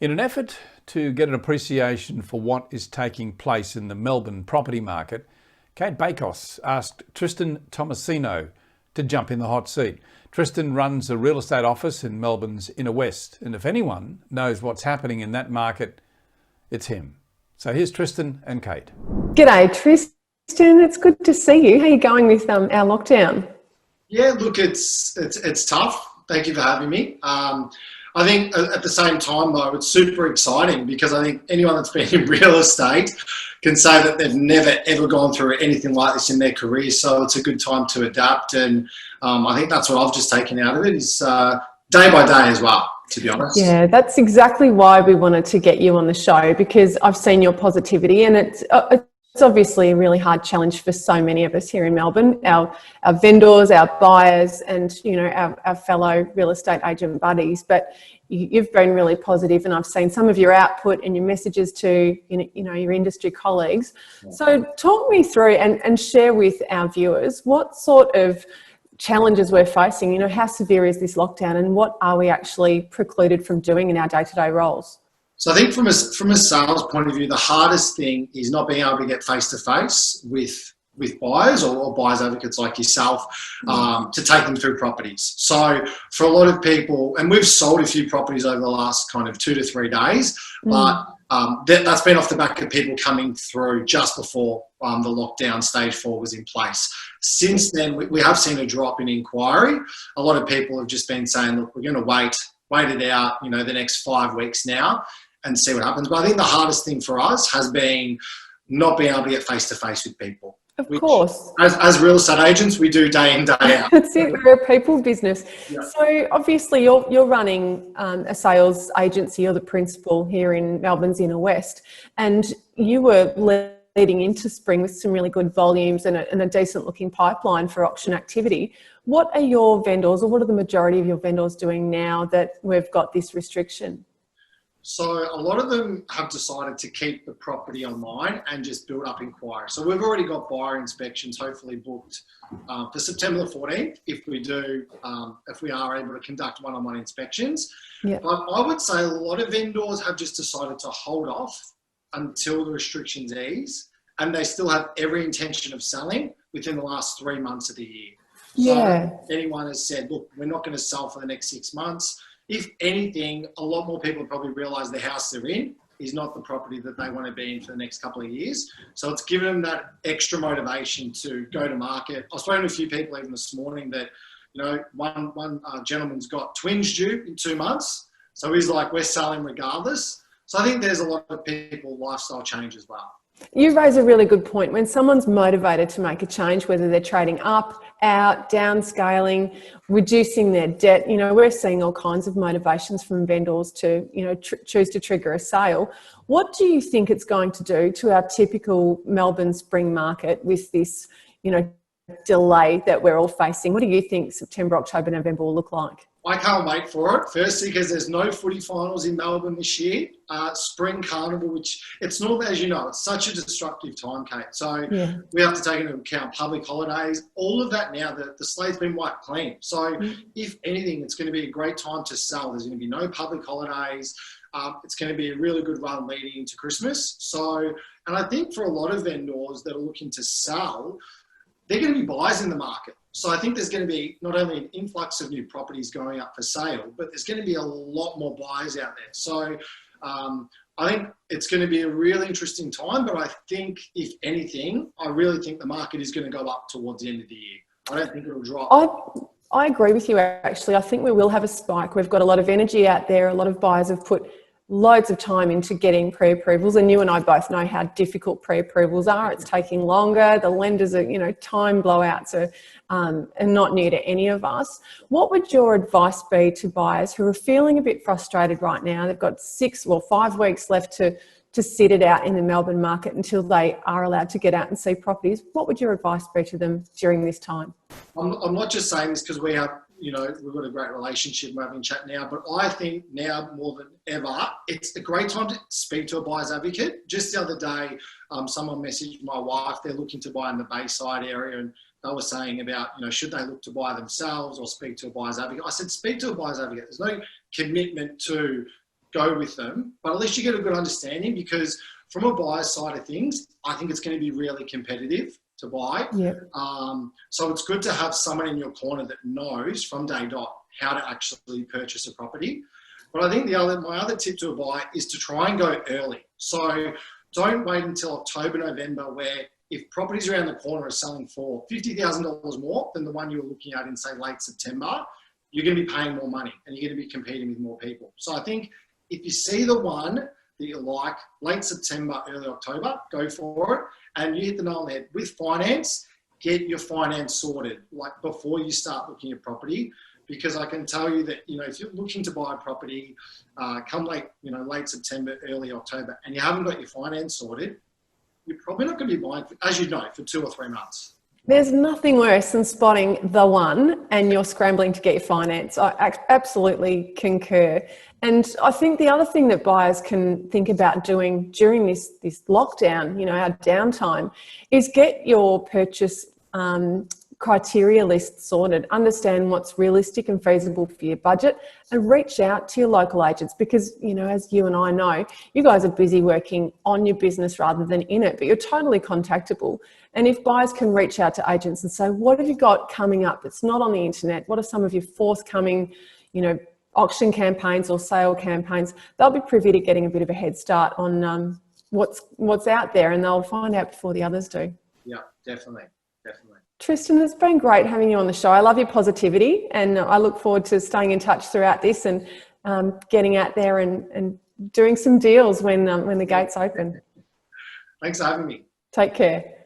In an effort to get an appreciation for what is taking place in the Melbourne property market, Cate asked Tristan Tomasino to jump in the hot seat. Tristan runs a real estate office in Melbourne's inner west, and if anyone knows what's happening in that market, it's him. So here's Tristan and Cate. G'day, Tristan. It's good to see you. How are you going with our lockdown? Yeah, look, it's tough. Thank you for having me. I think at the same time, though, it's super exciting because I think anyone that's been in real estate can say that they've never, ever gone through anything like this in their career. So it's a good time to adapt. And I think that's what I've just taken out of it is day by day as well, to be honest. Yeah, that's exactly why we wanted to get you on the show, because I've seen your positivity, and it's obviously a really hard challenge for so many of us here in Melbourne, our vendors, our buyers, and our fellow real estate agent buddies. But you've been really positive, and I've seen some of your output and your messages to your industry colleagues. So talk me through and share with our viewers what sort of challenges we're facing. How severe is this lockdown, and what are we actually precluded from doing in our day-to-day roles? So I think from a sales point of view, the hardest thing is not being able to get face-to-face with buyers or buyers advocates like yourself to take them through properties. So for a lot of people, and we've sold a few properties over the last kind of 2 to 3 days, but that's been off the back of people coming through just before the lockdown stage 4 was in place. Since then, we have seen a drop in inquiry. A lot of people have just been saying, look, we're going to wait it out, the next 5 weeks now and see what happens. But I think the hardest thing for us has been not being able to get face-to-face with people. Of course. As real estate agents, we do day in, day out. That's it, we're a people business. Yeah. So obviously you're running a sales agency, you're the principal here in Melbourne's inner west, and you were leading into spring with some really good volumes and a decent looking pipeline for auction activity. What are your vendors, or what are the majority of your vendors doing now that we've got this restriction? So a lot of them have decided to keep the property online and just build up inquiry. So we've already got buyer inspections hopefully booked for September the 14th if we are able to conduct one-on-one inspections. Yeah. But I would say a lot of vendors have just decided to hold off until the restrictions ease, and they still have every intention of selling within the last 3 months of the year. Yeah. So if anyone has said, look, we're not going to sell for the next 6 months, if anything, a lot more people probably realise the house they're in is not the property that they want to be in for the next couple of years. So it's given them that extra motivation to go to market. I've spoken to a few people even this morning that, one gentleman's got twins due in 2 months. So he's like, we're selling regardless. So I think there's a lot of people lifestyle change as well. You raise a really good point. When someone's motivated to make a change, whether they're trading up, out, downscaling, reducing their debt, we're seeing all kinds of motivations from vendors to, choose to trigger a sale. What do you think it's going to do to our typical Melbourne spring market with this, delay that we're all facing? What do you think September, October, November will look like? I can't wait for it. Firstly, because there's no footy finals in Melbourne this year. Spring Carnival, which it's normally, as you know, it's such a destructive time, Cate. So we have to take into account public holidays, all of that now. The slate's been wiped clean. So if anything, it's going to be a great time to sell. There's going to be no public holidays. It's going to be a really good run leading into Christmas. So, and I think for a lot of vendors that are looking to sell, they're going to be buyers in the market. So I think there's going to be not only an influx of new properties going up for sale, but there's going to be a lot more buyers out there. So I think it's going to be a really interesting time, but I think if anything, I really think the market is going to go up towards the end of the year. I don't think it'll drop. I agree with you, actually. I think we will have a spike. We've got a lot of energy out there. A lot of buyers have put loads of time into getting pre-approvals, and you and I both know how difficult pre-approvals are. It's taking longer. The lenders are, time blowouts are not new to any of us. What would your advice be to buyers who are feeling a bit frustrated right now? They've got 5 weeks left to sit it out in the Melbourne market until they are allowed to get out and see properties. What would your advice be to them during this time? I'm not just saying this because we have, we've got a great relationship, we're having a chat now, but I think now more than ever, it's a great time to speak to a buyer's advocate. Just the other day, someone messaged my wife, they're looking to buy in the Bayside area, and they were saying about, should they look to buy themselves or speak to a buyer's advocate? I said, speak to a buyer's advocate. There's no commitment to go with them. But at least you get a good understanding, because from a buyer's side of things, I think it's going to be really competitive to buy. Yeah. So it's good to have someone in your corner that knows from day dot how to actually purchase a property. But I think my other tip to a buyer is to try and go early. So don't wait until October, November, where if properties around the corner are selling for $50,000 more than the one you were looking at in, say, late September, you're going to be paying more money and you're going to be competing with more people. So I think if you see the one that you like, late September, early October, go for it. And you hit the nail on the head. With finance, get your finance sorted, like before you start looking at property. Because I can tell you that, if you're looking to buy a property come late September, early October, and you haven't got your finance sorted, you're probably not going to be buying, as you know, for 2 or 3 months. There's nothing worse than spotting the one and you're scrambling to get your finance. I absolutely concur. And I think the other thing that buyers can think about doing during this lockdown, our downtime, is get your purchase criteria list sorted, understand what's realistic and feasible for your budget, and reach out to your local agents, because, as you and I know, you guys are busy working on your business rather than in it, but you're totally contactable. And if buyers can reach out to agents and say, what have you got coming up that's not on the internet? What are some of your forthcoming, auction campaigns or sale campaigns? They'll be privy to getting a bit of a head start on what's out there, and they'll find out before the others do. Yeah, definitely. Tristan, it's been great having you on the show. I love your positivity, and I look forward to staying in touch throughout this and getting out there and doing some deals when the gates open. Thanks for having me. Take care.